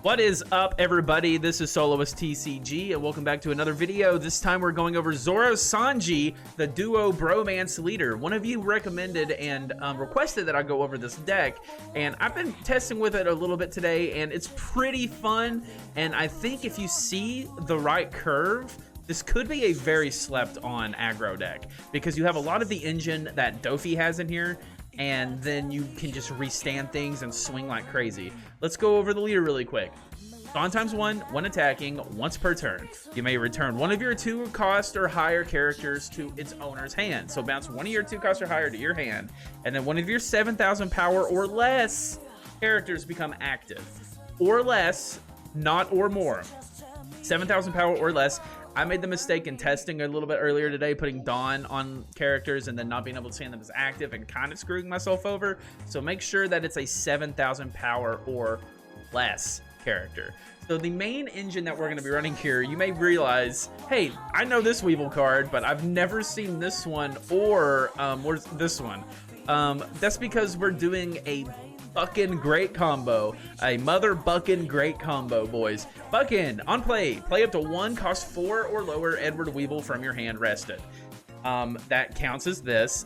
What is up, everybody? This is Soloist TCG, and welcome back to another video. This time we're going over Zoro Sanji, the duo bromance leader. One of you recommended and requested that I go over this deck, and I've been testing with it a little bit today, and it's pretty fun. And I think if you see the right curve, this could be a very slept-on aggro deck, because you have a lot of the engine that Dofi has in here, and then you can just restand things and swing like crazy. Let's go over the leader really quick. On times one attacking, once per turn. You may return one of your 2 cost or higher characters to its owner's hand. So bounce one of your 2 cost or higher to your hand, and then one of your 7,000 power or less characters become active. Or less, not or more. 7,000 power or less. I made the mistake in testing a little bit earlier today, putting Dawn on characters and then not being able to stand them as active and kind of screwing myself over. So make sure that it's a 7,000 power or less character. So the main engine that we're going to be running here, you may realize, hey, I know this Weevil card, but I've never seen this one or where's this one? That's because we're doing a Buckin great combo, a mother Buckin great combo, boys. Buckin on play up to 1 cost 4 or lower Edward Weevil from your hand rested. That counts as this,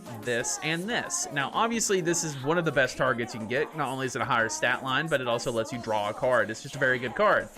and this. Now, obviously, this is one of the best targets you can get. Not only is it a higher stat line, but it also lets you draw a card. It's just a very good card.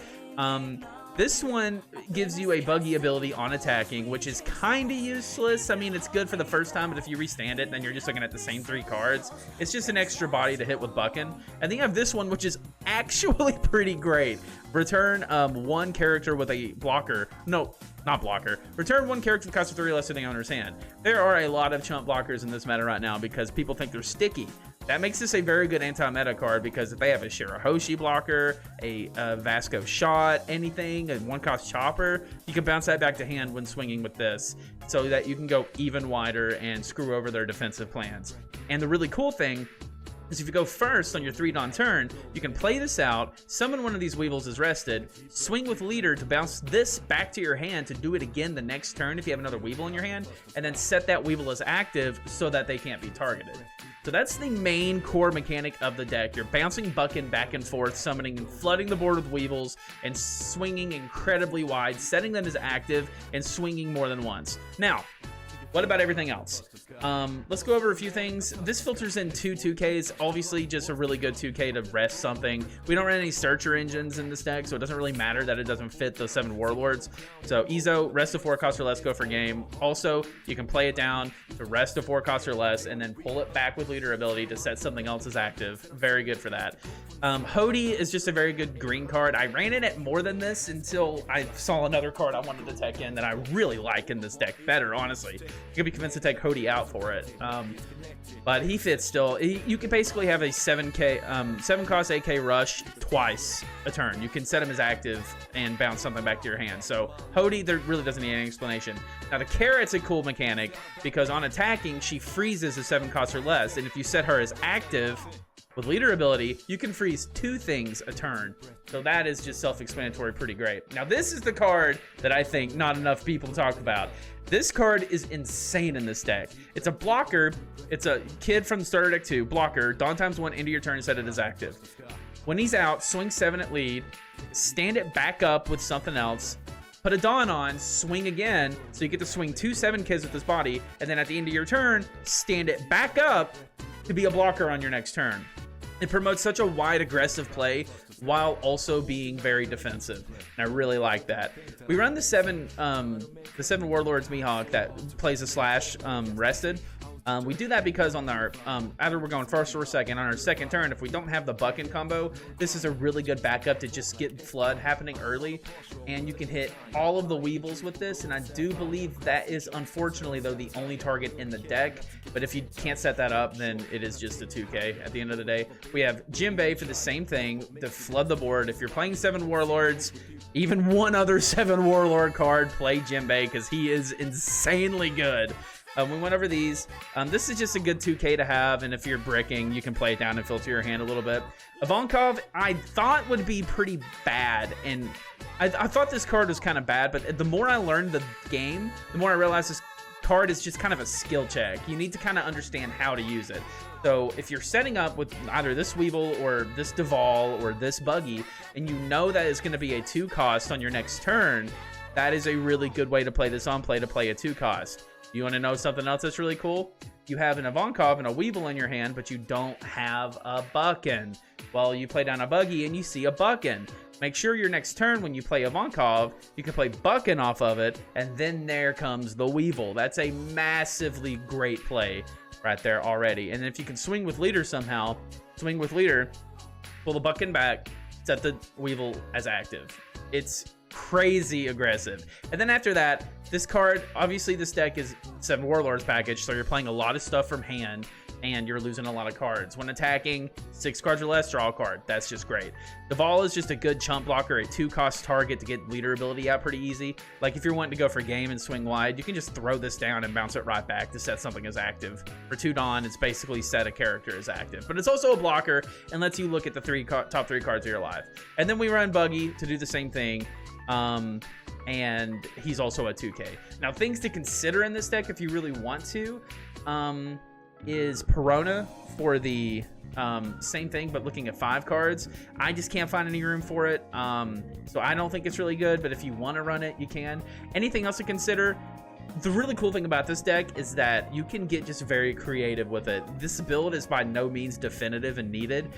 This one gives you a buggy ability on attacking, which is kind of useless. I mean, it's good for the first time, but if you restand it, then you're just looking at the same 3 cards. It's just an extra body to hit with Buckin. And then you have this one, which is actually pretty great. Return 1 character with a blocker. No, not blocker. Return 1 character with cost of 3 or less to the owner's hand. There are a lot of chump blockers in this meta right now because people think they're sticky. That makes this a very good anti-meta card because if they have a Shirahoshi blocker, a Vasco shot, anything, a 1-cost chopper, you can bounce that back to hand when swinging with this so that you can go even wider and screw over their defensive plans. And the really cool thing is if you go first on your 3-Dawn turn, you can play this out, summon one of these Weevils as rested, swing with leader to bounce this back to your hand to do it again the next turn if you have another Weevil in your hand, and then set that Weevil as active so that they can't be targeted. So that's the main core mechanic of the deck. You're bouncing Buckin back and forth, summoning and flooding the board with Weevils, and swinging incredibly wide, setting them as active, and swinging more than once. Now, what about everything else? Let's go over a few things. This filters in 2 2Ks, obviously just a really good 2K to rest something. We don't run any searcher engines in this deck, so it doesn't really matter that it doesn't fit those 7 Warlords. So Ezo, rest of 4 cost or less, go for game. Also, you can play it down to rest of 4 cost or less, and then pull it back with leader ability to set something else as active. Very good for that. Hody is just a very good green card. I ran it at more than this until I saw another card I wanted to tech in that I really like in this deck better, honestly. You can be convinced to take Hody out for it. But he fits still. You can basically have a 7 cost AK rush twice a turn. You can set him as active and bounce something back to your hand. So Hody, there really doesn't need any explanation. Now the Carrot's a cool mechanic because on attacking, she freezes a 7 cost or less. And if you set her as active with leader ability, you can freeze 2 things a turn. So that is just self-explanatory, pretty great. Now this is the card that I think not enough people talk about. This card is insane in this deck. It's a blocker. It's a kid from the starter deck 2, blocker. Dawn times 1 into your turn, set it as active. When he's out, swing 7 at lead, stand it back up with something else, put a Dawn on, swing again, so you get to swing 2 7 kids with this body, and then at the end of your turn, stand it back up to be a blocker on your next turn. It promotes such a wide aggressive play while also being very defensive, and I really like that. We run the 7 Warlords Mihawk that plays a slash rested. We do that because on our either we're going first or second. On our second turn, if we don't have the Buckin combo, this is a really good backup to just get flood happening early, and you can hit all of the Weevils with this. And I do believe that is unfortunately though the only target in the deck. But if you can't set that up, then it is just a 2K at the end of the day. We have Jinbei for the same thing to flood the board. If you're playing 7 Warlords, even one other 7 Warlord card, play Jinbei because he is insanely good. We went over these. This is just a good 2K to have, and if you're bricking, you can play it down and filter your hand a little bit. Ivankov, I thought would be pretty bad, and I thought this card was kind of bad, but the more I learned the game, the more I realized this card is just kind of a skill check. You need to kind of understand how to use it. So if you're setting up with either this Weevil or this Duval or this Buggy, and you know that it's going to be a 2 cost on your next turn, that is a really good way to play this on play, to play a 2 cost. You want to know something else that's really cool? You have an Ivankov and a Weevil in your hand, but you don't have a Buckin. Well, you play down a Buggy and you see a Buckin. Make sure your next turn when you play Ivankov, you can play Buckin off of it, and then there comes the Weevil. That's a massively great play right there already. And if you can swing with leader somehow, swing with leader, pull the Buckin back, set the Weevil as active. It's crazy aggressive. And then after that, this card, obviously this deck is 7 Warlords package, so you're playing a lot of stuff from hand and you're losing a lot of cards. When attacking, 6 cards or less, draw a card. That's just great. Duval is just a good chump blocker, a 2-cost target to get leader ability out pretty easy. Like if you're wanting to go for game and swing wide, you can just throw this down and bounce it right back to set something as active. For 2 Dawn, it's basically set a character as active. But it's also a blocker and lets you look at the top 3 cards of your life. And then we run Buggy to do the same thing. And he's also a 2K. Now, things to consider in this deck if you really want to, is Perona for the same thing, but looking at 5 cards. I just can't find any room for it, so I don't think it's really good, but if you want to run it, you can. Anything else to consider? The really cool thing about this deck is that you can get just very creative with it. This build is by no means definitive and needed.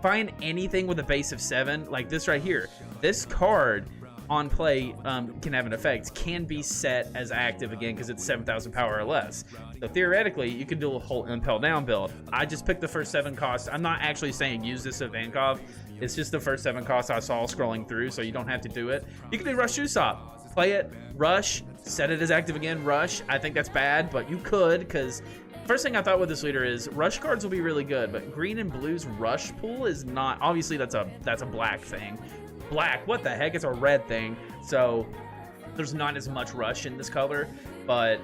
Find anything with a base of 7, like this right here. This card on play can have an effect, can be set as active again because it's 7,000 power or less. So theoretically, you could do a whole Impel Down build. I just picked the first 7 costs. I'm not actually saying use this at Ivankov. It's just the first 7 costs I saw scrolling through, so you don't have to do it. You can do Rush Usopp. Play it, Rush, set it as active again, Rush. I think that's bad, but you could, because first thing I thought with this leader is Rush cards will be really good, but green and blue's Rush pool is not. Obviously, that's a black thing. Black, what the heck? It's a red thing, so there's not as much Rush in this color, but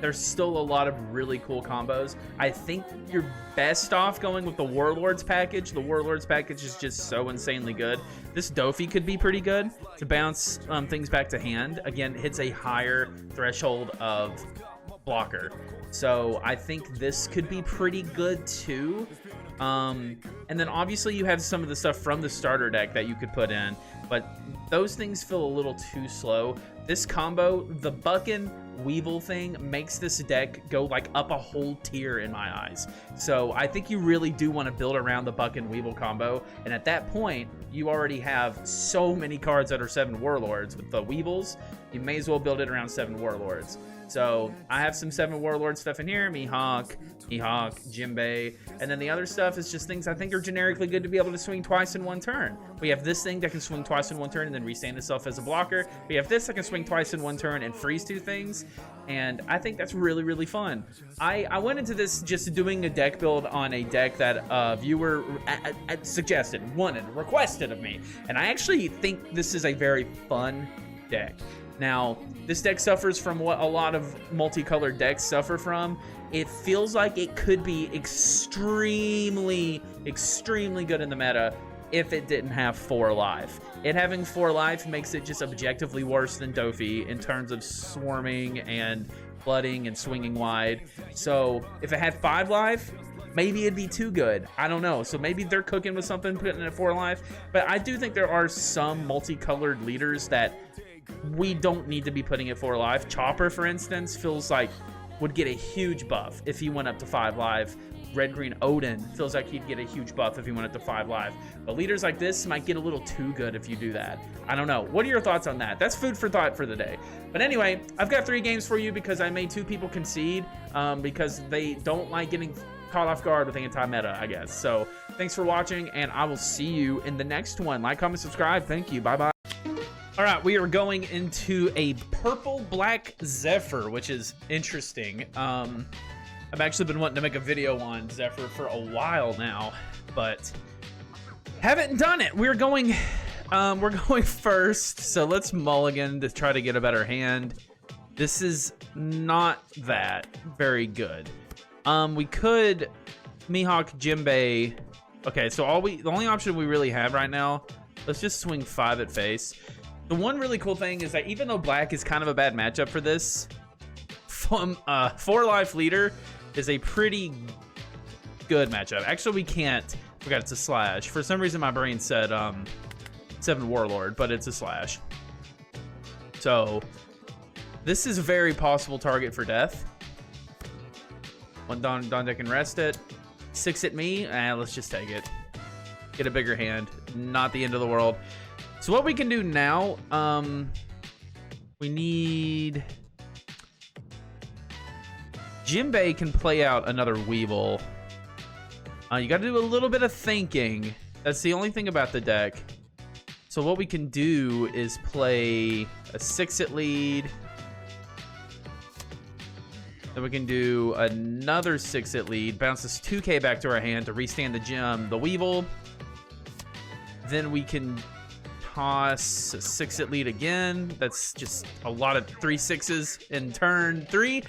there's still a lot of really cool combos. I think you're best off going with the Warlords package. The Warlords package is just so insanely good. This Dofi could be pretty good to bounce things back to hand. Again, it hits a higher threshold of blocker, so I think this could be pretty good too. And then obviously you have some of the stuff from the starter deck that you could put in, but those things feel a little too slow. This combo, the Buckin Weevil thing, makes this deck go like up a whole tier in my eyes. So I think you really do want to build around the Buckin Weevil combo, and at that point you already have so many cards that are 7 Warlords. With the Weevils, you may as well build it around 7 Warlords. So I have some 7 Warlord stuff in here, Mihawk, Jinbei, and then the other stuff is just things I think are generically good to be able to swing twice in 1 turn. We have this thing that can swing twice in 1 turn and then restand itself as a blocker. We have this that can swing twice in 1 turn and freeze 2 things, and I think that's really, really fun. I went into this just doing a deck build on a deck that a viewer suggested, wanted, requested of me, and I actually think this is a very fun deck. Now, this deck suffers from what a lot of multicolored decks suffer from. It feels like it could be extremely, extremely good in the meta if it didn't have 4 life. It having 4 life makes it just objectively worse than Dofi in terms of swarming and flooding and swinging wide. So if it had 5 life, maybe it'd be too good. I don't know. So maybe they're cooking with something, putting it at 4 life. But I do think there are some multicolored leaders that we don't need to be putting at 4 life. Chopper, for instance, feels like would get a huge buff if he went up to 5 life. Red Green Odin feels like he'd get a huge buff if he went up to 5 life. But leaders like this might get a little too good if you do that. I don't know. What are your thoughts on that? That's food for thought for the day. But anyway, I've got 3 games for you because I made 2 people concede because they don't like getting caught off guard with anti-meta, I guess. So thanks for watching, and I will see you in the next one. Like, comment, subscribe. Thank you. Bye-bye. All right, we are going into a purple-black Zephyr, which is interesting. I've actually been wanting to make a video on Zephyr for a while now, but haven't done it. We're going first, so let's mulligan to try to get a better hand. This is not that very good. We could Mihawk Jinbei. Okay, so the only option we really have right now, let's just swing 5 at face. The one really cool thing is that even though black is kind of a bad matchup for this, 4 life leader is a pretty good matchup. Actually, we can't. Forgot it's a slash. For some reason, my brain said 7 Warlord, but it's a slash. So this is a very possible target for death. One Don deck and rest it. 6 at me. Let's just take it. Get a bigger hand. Not the end of the world. So what we can do now, we need... Jinbei can play out another Weevil. You got to do a little bit of thinking. That's the only thing about the deck. So what we can do is play a 6 at lead. Then we can do another 6 at lead. Bounce this 2k back to our hand to restand the Weevil. Then we can toss a 6 at lead again. That's just a lot of 3 6s in turn 3.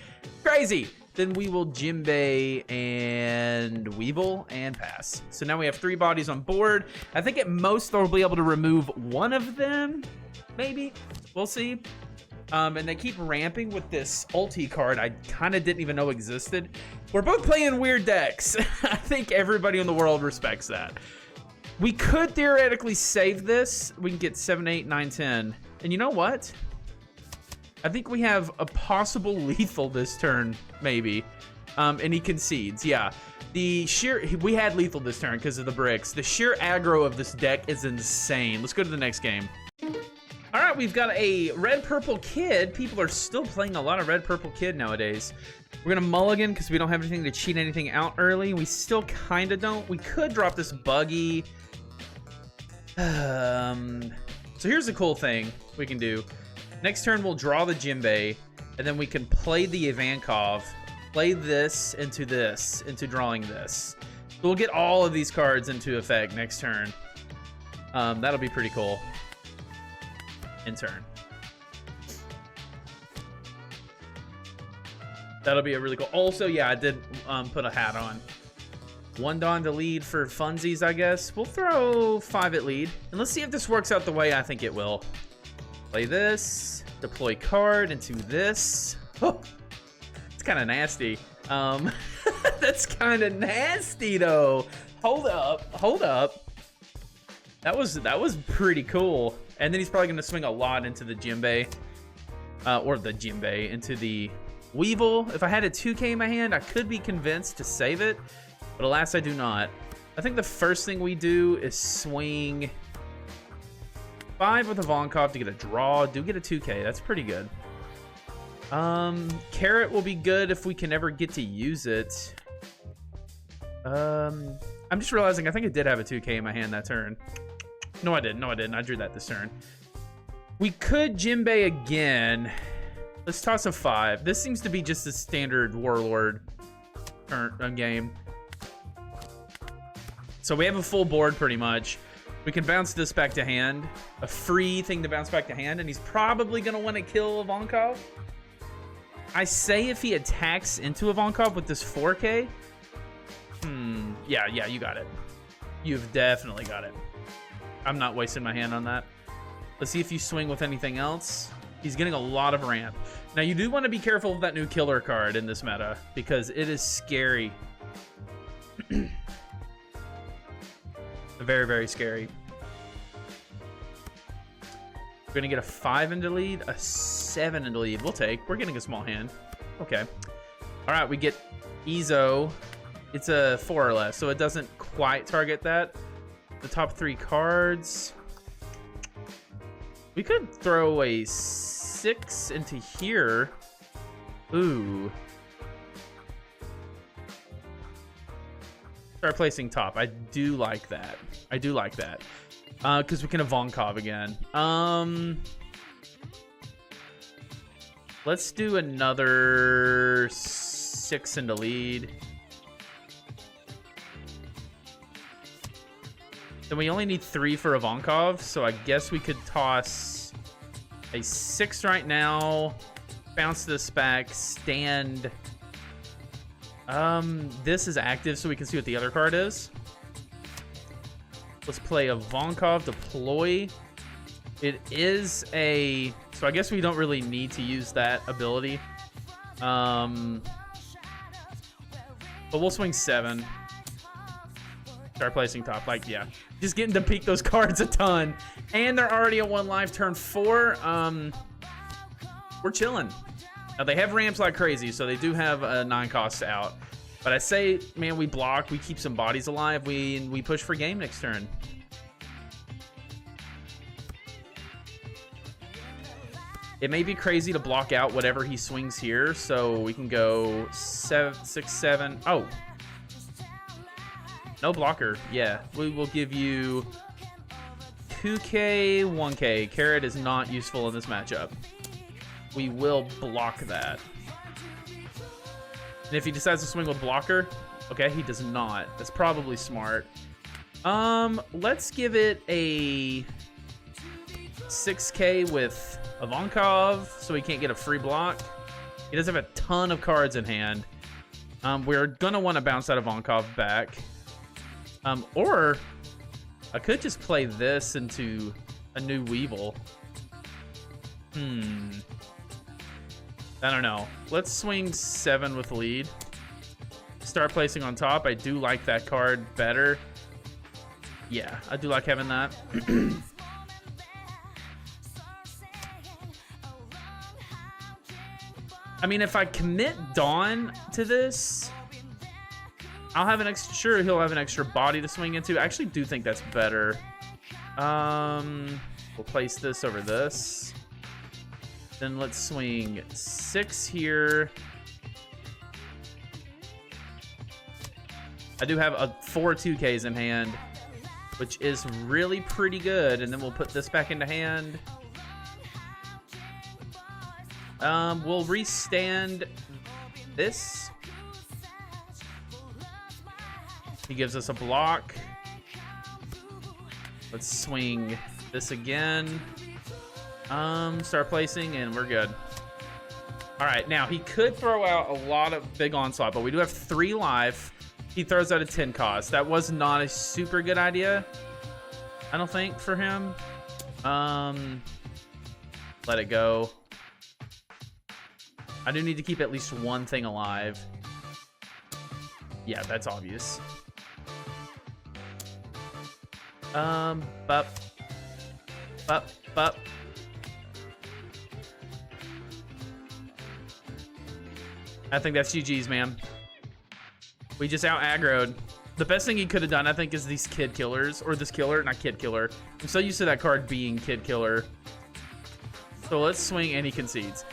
Crazy. Then we will Jinbei and Weevil and pass. So now we have 3 bodies on board. I think at most they'll be able to remove one of them, maybe. We'll see. And they keep ramping with this ulti card I kind of didn't even know existed. We're both playing weird decks. I think everybody in the world respects that. We could theoretically save this. We can get 7, 8, 9, 10. And you know what? I think we have a possible lethal this turn, maybe. And he concedes, yeah. We had lethal this turn because of the bricks. The sheer aggro of this deck is insane. Let's go to the next game. All right, we've got a red-purple kid. People are still playing a lot of red-purple kid nowadays. We're gonna mulligan because we don't have anything to cheat anything out early. We still kind of don't. We could drop this buggy. So here's the cool thing we can do. Next turn, we'll draw the Jinbei, and then we can play the Ivankov, play this, into drawing this. So we'll get all of these cards into effect next turn. That'll be pretty cool. In turn. That'll be a really cool. Also, yeah, I did put a hat on. 1 Dawn to lead for funsies, I guess. We'll throw 5 at lead, and let's see if this works out the way I think it will. Play this, deploy card into this. Oh, it's kind of nasty. That's kind of nasty though. Hold up. That was pretty cool. And then he's probably gonna swing a lot into the Jinbei, into the Weevil. If I had a 2k in my hand, I could be convinced to save it, but alas, I do not. I think the first thing we do is swing 5 with a Ivankov to get a draw. Do get a 2k. That's pretty good. Carrot will be good if we can ever get to use it. I'm just realizing I think I did have a 2k in my hand that turn. No, I didn't. I drew that this turn. We could Jinbei again. Let's toss a 5. This seems to be just a standard Warlord turn game. So we have a full board pretty much. We can bounce this back to hand. A free thing to bounce back to hand, and he's probably gonna want to kill Ivankov. I say if he attacks into Ivankov with this 4k. Yeah, you got it. You've definitely got it. I'm not wasting my hand on that. Let's see if you swing with anything else. He's getting a lot of ramp. Now, you do want to be careful of that new killer card in this meta, because it is scary. Very, very scary. We're going to get a 5 into lead, a 7 into lead. We'll take. We're getting a small hand. Okay. All right, we get Ezo. It's a 4 or less, so it doesn't quite target that. The top 3 cards. We could throw a 6 into here. Ooh. Start placing top. I do like that. Because we can Ivankov again. Let's do another 6 into lead. Then we only need 3 for Ivankov, so I guess we could toss a 6 right now, bounce this back, stand. This is active, so we can see what the other card is. Let's play Ivankov, deploy. It is a, so I guess we don't really need to use that ability. But we'll swing 7. Start placing top. Like, yeah. Just getting to peek those cards a ton. And they're already at 1 life. Turn 4. We're chilling. Now, they have ramps like crazy, so they do have 9 costs out. But I say, man, we block. We keep some bodies alive. We push for game next turn. It may be crazy to block out whatever he swings here, so we can go 7, 6, 7. Oh. No blocker. Yeah, we will give you 2K, 1K. Carrot is not useful in this matchup. We will block that. And if he decides to swing with blocker, okay, he does not. That's probably smart. Let's give it a 6K with Ivankov, so he can't get a free block. He does have a ton of cards in hand. We're gonna want to bounce that Ivankov back. Or I could just play this into a new Weevil. I don't know. Let's swing 7 with lead. Start placing on top. I do like that card better. Yeah, I do like having that. I mean, if I commit Dawn to this, I'll have an extra. Sure, he'll have an extra body to swing into. I actually do think that's better. We'll place this over this. Then let's swing 6 here. I do have 4 2Ks in hand, which is really pretty good. And then we'll put this back into hand. We'll restand this. He gives us a block. Let's swing this again. Start placing, and we're good. All right, now he could throw out a lot of big onslaught, but we do have 3 life. He throws out a 10 cost. That was not a super good idea, I don't think, for him. Let it go. I do need to keep at least one thing alive. Yeah, that's obvious. Bup. I think that's GG's, man. We just out aggroed. The best thing he could have done, I think, is these kid killers, or this killer, not kid killer. I'm so used to that card being kid killer. So let's swing, and he concedes.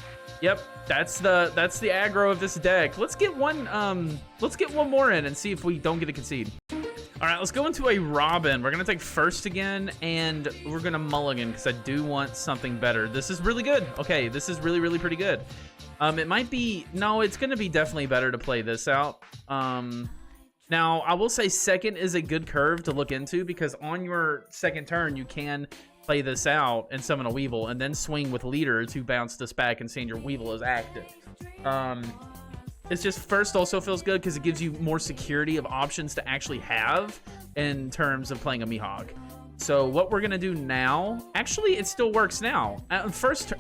Yep, that's the aggro of this deck. Let's get one more in and see if we don't get a concede. All right, let's go into a Robin. We're gonna take first again, and we're gonna mulligan because I do want something better. This is really good. Okay, this is really, really pretty good. It might be, no, it's gonna be definitely better to play this out. Now, I will say second is a good curve to look into because on your second turn, you can play this out and summon a Weevil and then swing with leader to bounce this back and saying your Weevil is active. It's just first also feels good because it gives you more security of options to actually have in terms of playing a Mihawk. So what we're gonna do now, actually it still works now. First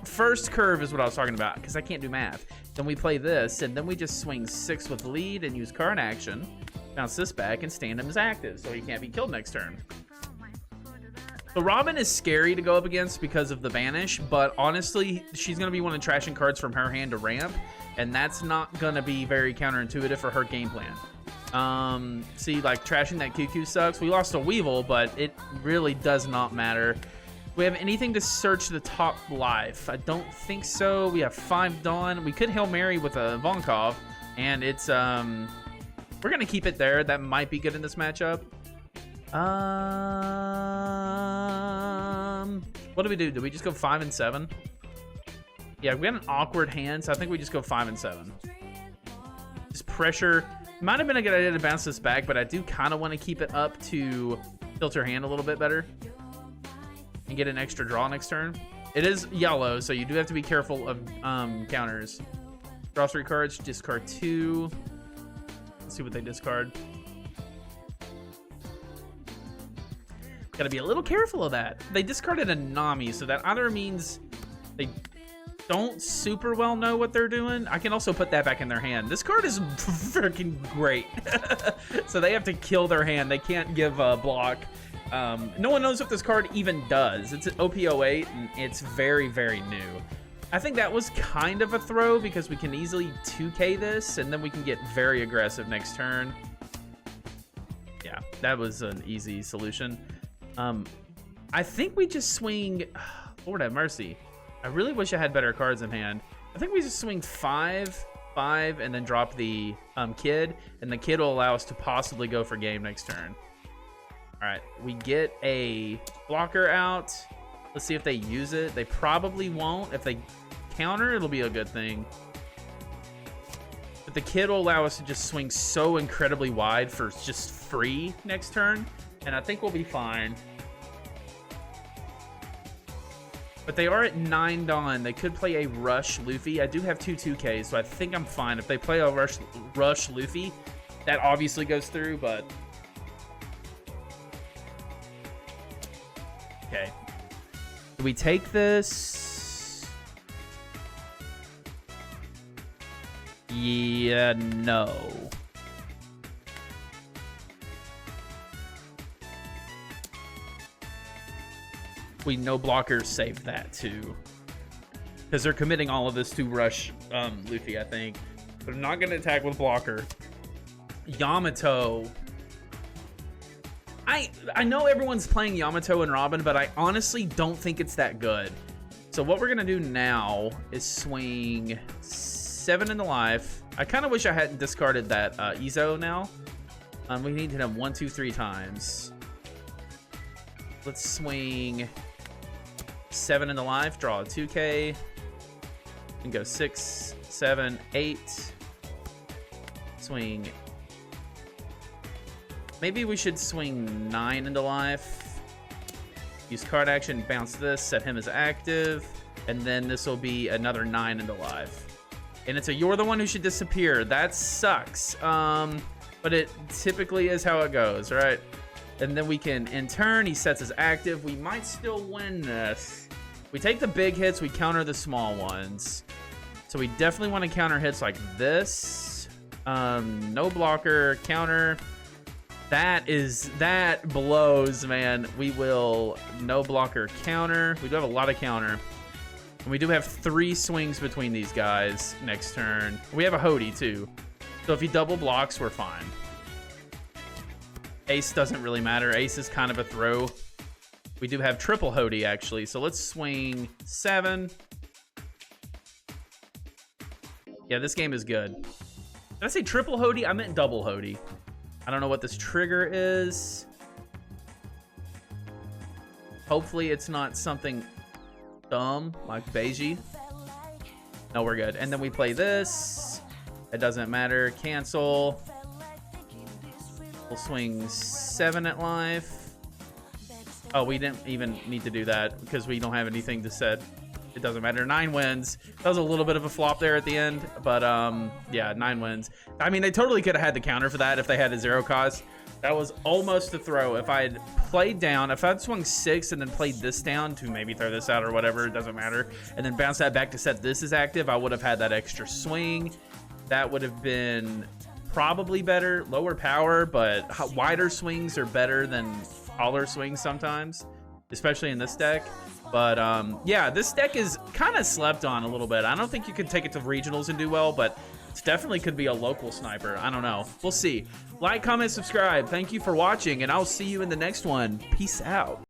curve is what I was talking about because I can't do math. Then we play this and then we just swing 6 with lead and use card action, bounce this back and stand him as active so he can't be killed next turn. The Robin is scary to go up against because of the banish, but honestly, she's going to be one of the trashing cards from her hand to ramp, and that's not going to be very counterintuitive for her game plan. See, like, trashing that QQ sucks. We lost a Weevil, but it really does not matter. We have anything to search the top life? I don't think so. We have 5 Dawn. We could Hail Mary with a Ivankov, and it's, we're going to keep it there. That might be good in this matchup. What do we do? Do we just go 5 and 7? Yeah, we got an awkward hand, so I think we just go 5 and 7. Just pressure. Might have been a good idea to bounce this back, but I do kind of want to keep it up to filter hand a little bit better and get an extra draw next turn. It is yellow, so you do have to be careful of counters. Draw 3 cards, discard 2. Let's see what they discard. Gotta be a little careful of that. They discarded a Nami, so that either means they don't super well know what they're doing. I can also put that back in their hand. This card is freaking great. So they have to kill their hand. They can't give a block. No one knows what this card even does. It's an OP09, and it's very, very new. I think that was kind of a throw because we can easily 2K this, and then we can get very aggressive next turn. Yeah, that was an easy solution. I think we just swing... Lord have mercy. I really wish I had better cards in hand. I think we just swing 5, and then drop the kid, and the kid will allow us to possibly go for game next turn. All right, we get a blocker out. Let's see if they use it. They probably won't. If they counter, it'll be a good thing. But the kid will allow us to just swing so incredibly wide for just free next turn, and I think we'll be fine. But they are at 9 Dawn. They could play a Rush Luffy. I do have 2 2Ks, so I think I'm fine. If they play a Rush Luffy, that obviously goes through, but... Okay. Do we take this? Yeah, no. We no blockers saved that too, because they're committing all of this to Rush Luffy, I think. But I'm not going to attack with blocker. Yamato. I know everyone's playing Yamato and Robin, but I honestly don't think it's that good. So what we're going to do now is swing 7 in the life. I kind of wish I hadn't discarded that Izo now. We need to hit him 1, 2, 3 times. Let's swing 7 in the life, draw a 2K, and go 6, 7, 8. Swing. Maybe we should swing 9 into life. Use card action, bounce this, set him as active, and then this will be another 9 into life. And it's a you're the one who should disappear. That sucks. But it typically is how it goes, right? And then we can, in turn, he sets as active. We might still win this. We take the big hits, we counter the small ones. So we definitely want to counter hits like this. No blocker, counter. That blows, man. We will no blocker, counter. We do have a lot of counter. And we do have 3 swings between these guys next turn. We have a Hody too. So if he double blocks, we're fine. Ace doesn't really matter. Ace is kind of a throw. We do have triple Hody, actually. So let's swing 7. Yeah, this game is good. Did I say triple Hody? I meant double Hody. I don't know what this trigger is. Hopefully it's not something dumb like Beiji. No, we're good. And then we play this. It doesn't matter. Cancel. We'll swing 7 at life. Oh, we didn't even need to do that because we don't have anything to set. It doesn't matter. 9 wins. That was a little bit of a flop there at the end, but yeah, 9 wins. I mean, they totally could have had the counter for that if they had a 0 cost. That was almost a throw. If I had played down, if I'd swung 6 and then played this down to maybe throw this out or whatever, it doesn't matter, and then bounce that back to set this as active, I would have had that extra swing. That would have been probably better. Lower power, but wider swings are better than taller swings sometimes, especially in this deck. But yeah, this deck is kind of slept on a little bit. I don't think you could take it to regionals and do well, but it definitely could be a local sniper. I don't know. We'll see. Like, comment, subscribe. Thank you for watching, and I'll see you in the next one. Peace out.